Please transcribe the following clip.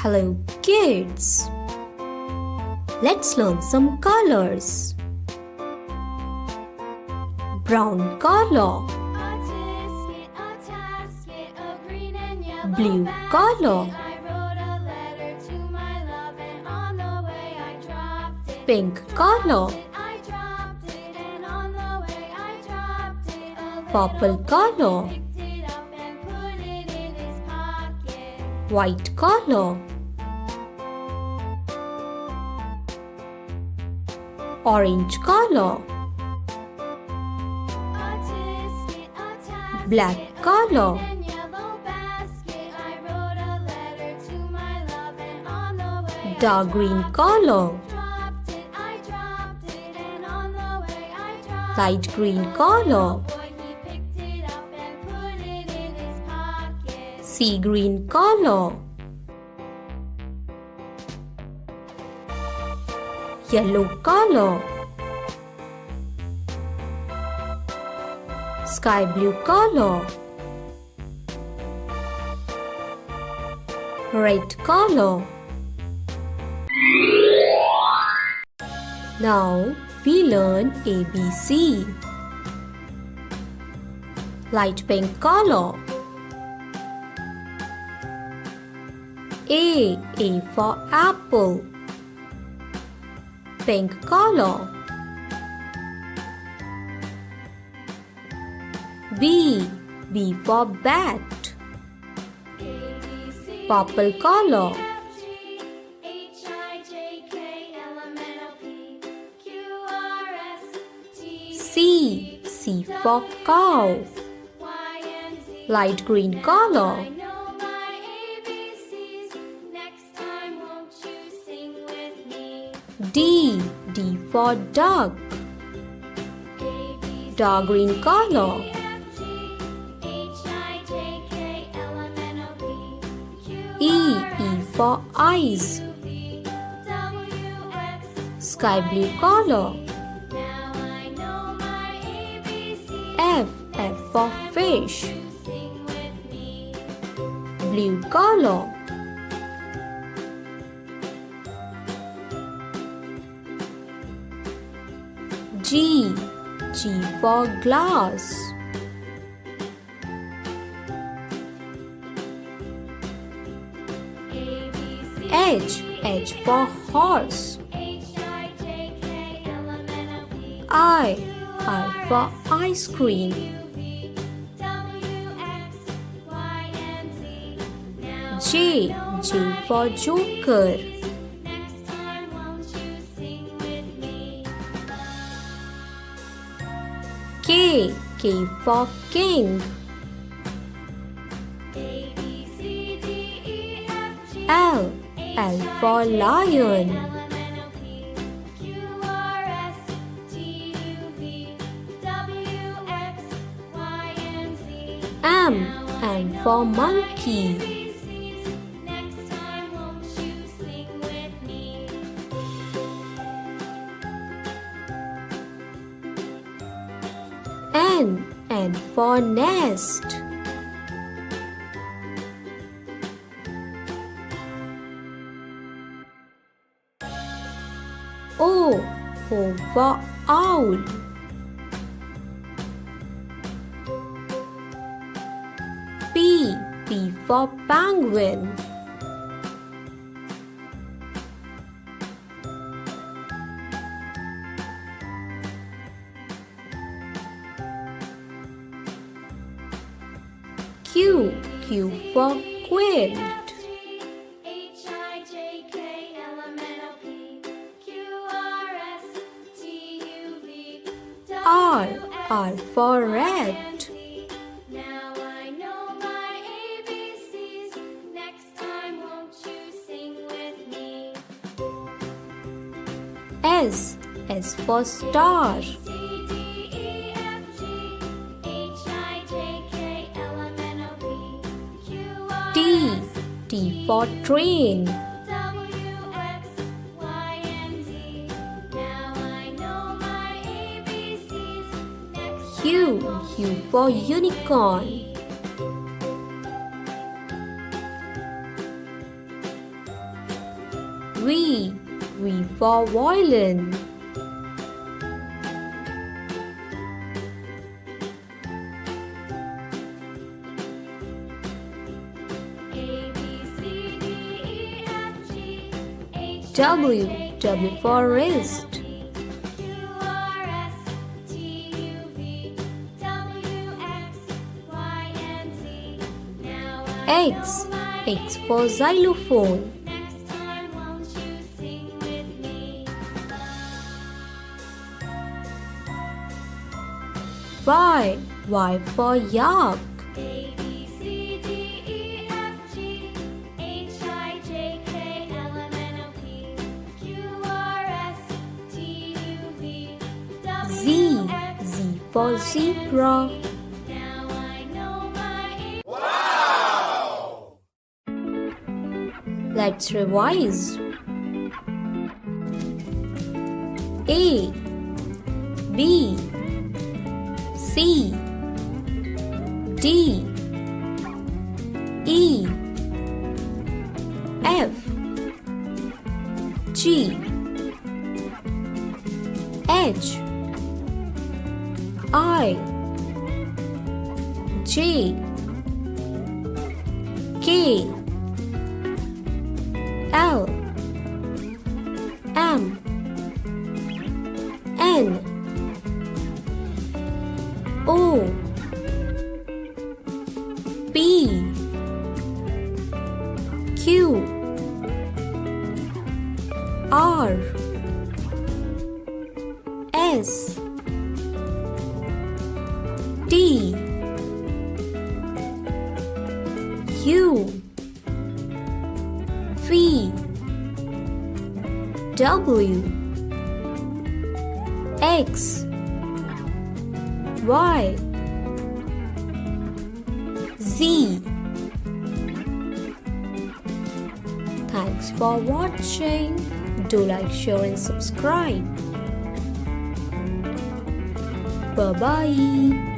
Hello kids! Let's learn some colors. Brown color, blue color, pink color, purple color, white color, orange color, black color, dark green color, light green color, sea green color, yellow color, sky blue color, red color. Now we learn ABC. Light pink color. A for apple. Pink color. B for bat. Purple color. C for cow. Light green color. D for duck. Dark green color. E for eyes. Sky blue color. F for fish. Blue color. G for glass. H for horse. I for ice cream. J for joker. K for king. L for lion. M for monkey. N for nest. O for owl. P for penguin. Q for quilt. R for rat. S for star. T for train. U for unicorn. V. V for violin. W. W for wrist. X. X for xylophone. Y. Y for yak. Z. Z for zebra. Let's revise. A, B, C, D, E, F, G, H, I, J, K, L, M, N, O, P, Q, R, S, T, U, V, W, X, Y, Z. Thanks for watching. Do like, share and subscribe. Bye-bye.